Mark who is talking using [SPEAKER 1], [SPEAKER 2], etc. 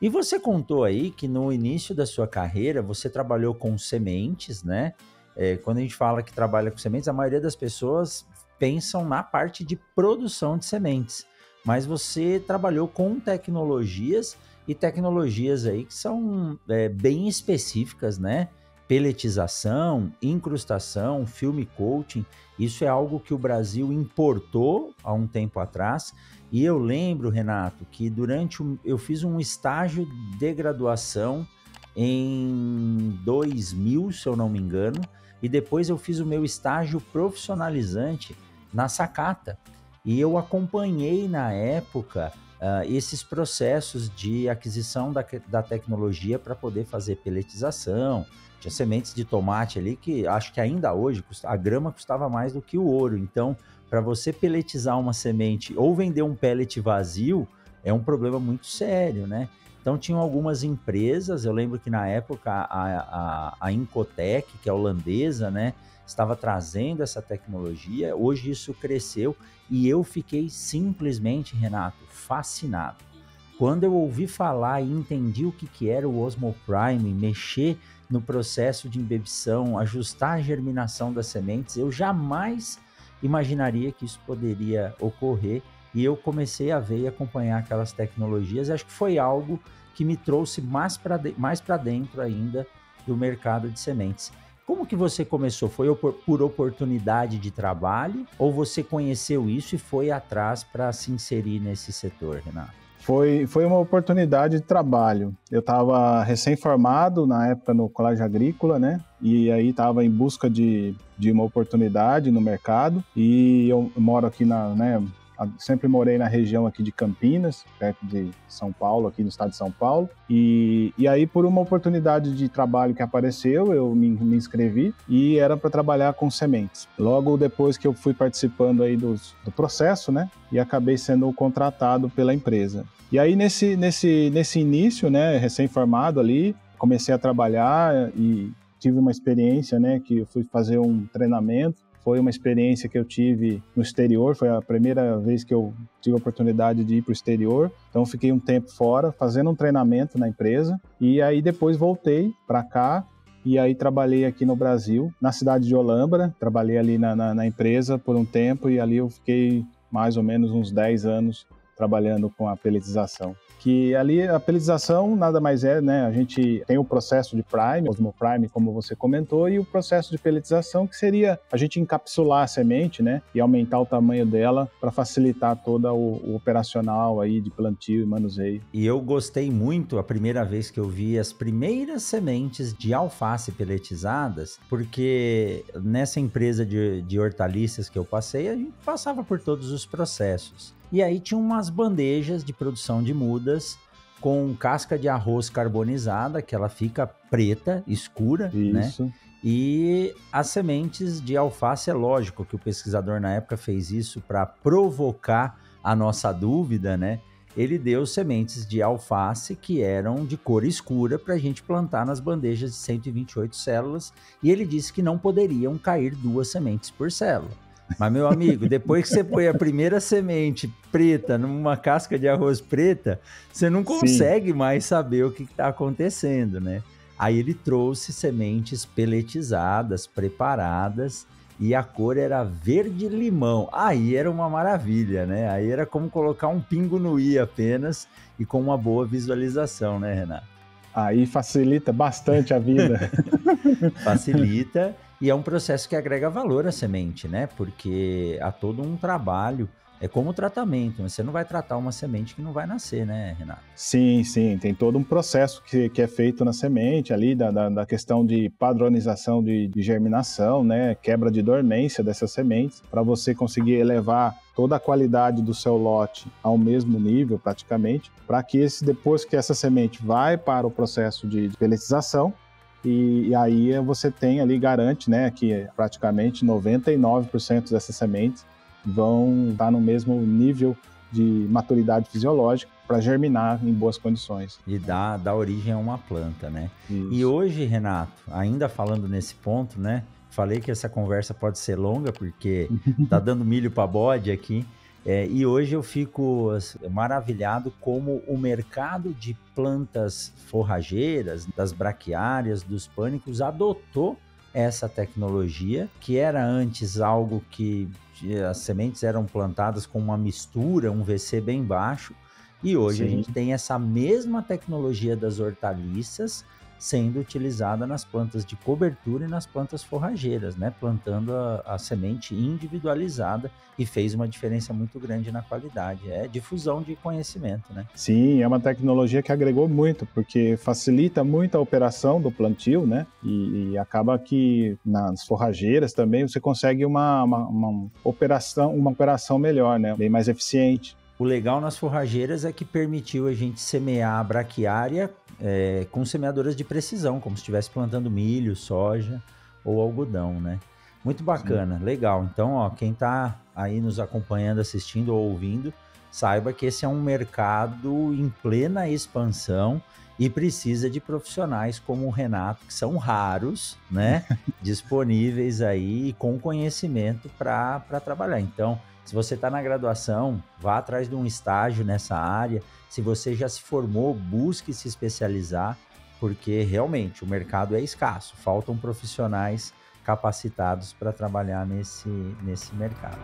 [SPEAKER 1] E você contou aí que no início da sua carreira você trabalhou com sementes, né? Quando a gente fala que trabalha com sementes, a maioria das pessoas pensam na parte de produção de sementes. Mas você trabalhou com tecnologias e tecnologias aí que são bem específicas, né? Pelletização, incrustação, film coating. Isso é algo que o Brasil importou há um tempo atrás. E eu lembro, Renato, que eu fiz um estágio de graduação em 2000, se eu não me engano, e depois eu fiz o meu estágio profissionalizante na Sakata. E eu acompanhei na época esses processos de aquisição da tecnologia para poder fazer pelletização. Tinha sementes de tomate ali que acho que ainda hoje a grama custava mais do que o ouro. Então, para você pelletizar uma semente ou vender um pellet vazio, é um problema muito sério, né? Então, tinham algumas empresas, eu lembro que na época a Incotec, que é holandesa, né, estava trazendo essa tecnologia. Hoje isso cresceu e eu fiquei simplesmente, Renato, fascinado. Quando eu ouvi falar e entendi o que era o Osmoprime, mexer no processo de imbebição, ajustar a germinação das sementes, eu jamais imaginaria que isso poderia ocorrer, e eu comecei a ver e acompanhar aquelas tecnologias. Acho que foi algo que me trouxe mais para dentro ainda do mercado de sementes. Como que você começou? Foi por oportunidade de trabalho ou você conheceu isso e foi atrás para se inserir nesse setor, Renato?
[SPEAKER 2] Foi uma oportunidade de trabalho. Eu estava recém-formado na época no Colégio Agrícola, né? E aí estava em busca de uma oportunidade no mercado. E eu moro aqui sempre morei na região aqui de Campinas, perto de São Paulo, aqui no estado de São Paulo. E aí, por uma oportunidade de trabalho que apareceu, eu me inscrevi e era para trabalhar com sementes. Logo depois que eu fui participando aí do processo, né? E acabei sendo contratado pela empresa. E aí, nesse início, né, recém-formado ali, comecei a trabalhar e tive uma experiência, né, que eu fui fazer um treinamento. Foi uma experiência que eu tive no exterior, foi a primeira vez que eu tive a oportunidade de ir para o exterior. Então, fiquei um tempo fora, fazendo um treinamento na empresa. E aí, depois voltei para cá. E aí, trabalhei aqui no Brasil, na cidade de Olambra. Trabalhei ali na empresa por um tempo e ali eu fiquei mais ou menos uns 10 anos trabalhando com a pelletização. Que ali a pelletização nada mais é, né? A gente tem o processo de prime, Osmoprime, como você comentou, e o processo de pelletização, que seria a gente encapsular a semente, né? E aumentar o tamanho dela para facilitar todo o operacional aí de plantio e manuseio.
[SPEAKER 1] E eu gostei muito a primeira vez que eu vi as primeiras sementes de alface pelletizadas, porque nessa empresa de hortaliças que eu passei, a gente passava por todos os processos. E aí tinha umas bandejas de produção de mudas com casca de arroz carbonizada, que ela fica preta, escura,
[SPEAKER 2] Isso.
[SPEAKER 1] né? E as sementes de alface, é lógico que o pesquisador na época fez isso para provocar a nossa dúvida, né? Ele deu sementes de alface que eram de cor escura para a gente plantar nas bandejas de 128 células, e ele disse que não poderiam cair 2 sementes por célula. Mas, meu amigo, depois que você põe a primeira semente preta numa casca de arroz preta, você não consegue mais saber o que está acontecendo, né? Aí ele trouxe sementes pelletizadas, preparadas, e a cor era verde-limão. Aí era uma maravilha, né? Aí era como colocar um pingo no i apenas e com uma boa visualização, né, Renato?
[SPEAKER 2] Aí facilita bastante a vida.
[SPEAKER 1] Facilita. E é um processo que agrega valor à semente, né? Porque há todo um trabalho, é como o tratamento, né? Você não vai tratar uma semente que não vai nascer, né, Renato?
[SPEAKER 2] Sim, tem todo um processo que é feito na semente ali, da questão de padronização de germinação, né? Quebra de dormência dessas sementes, para você conseguir elevar toda a qualidade do seu lote ao mesmo nível, praticamente, para que depois que essa semente vai para o processo de pelletização, e aí você tem ali, garante, né, que praticamente 99% dessas sementes vão estar no mesmo nível de maturidade fisiológica para germinar em boas condições.
[SPEAKER 1] E dá origem a uma planta, né?
[SPEAKER 2] Isso.
[SPEAKER 1] E hoje, Renato, ainda falando nesse ponto, né? Falei que essa conversa pode ser longa porque tá dando milho para bode aqui. E hoje eu fico maravilhado como o mercado de plantas forrageiras, das braquiárias, dos pânicos, adotou essa tecnologia, que era antes algo que as sementes eram plantadas com uma mistura, um VC bem baixo, e hoje a gente tem essa mesma tecnologia das hortaliças sendo utilizada nas plantas de cobertura e nas plantas forrageiras, né? Plantando a semente individualizada, e fez uma diferença muito grande na qualidade. É difusão de conhecimento, né?
[SPEAKER 2] Sim, é uma tecnologia que agregou muito, porque facilita muito a operação do plantio, né? E acaba que nas forrageiras também você consegue uma operação melhor, né? Bem mais eficiente.
[SPEAKER 1] O legal nas forrageiras é que permitiu a gente semear a braquiária com semeadoras de precisão, como se estivesse plantando milho, soja ou algodão, né? Muito bacana, legal. Então, ó, quem está aí nos acompanhando, assistindo ou ouvindo, saiba que esse é um mercado em plena expansão e precisa de profissionais como o Renato, que são raros, né? Disponíveis aí com conhecimento para trabalhar. Então, se você está na graduação, vá atrás de um estágio nessa área. Se você já se formou, busque se especializar, porque realmente o mercado é escasso. Faltam profissionais capacitados para trabalhar nesse mercado.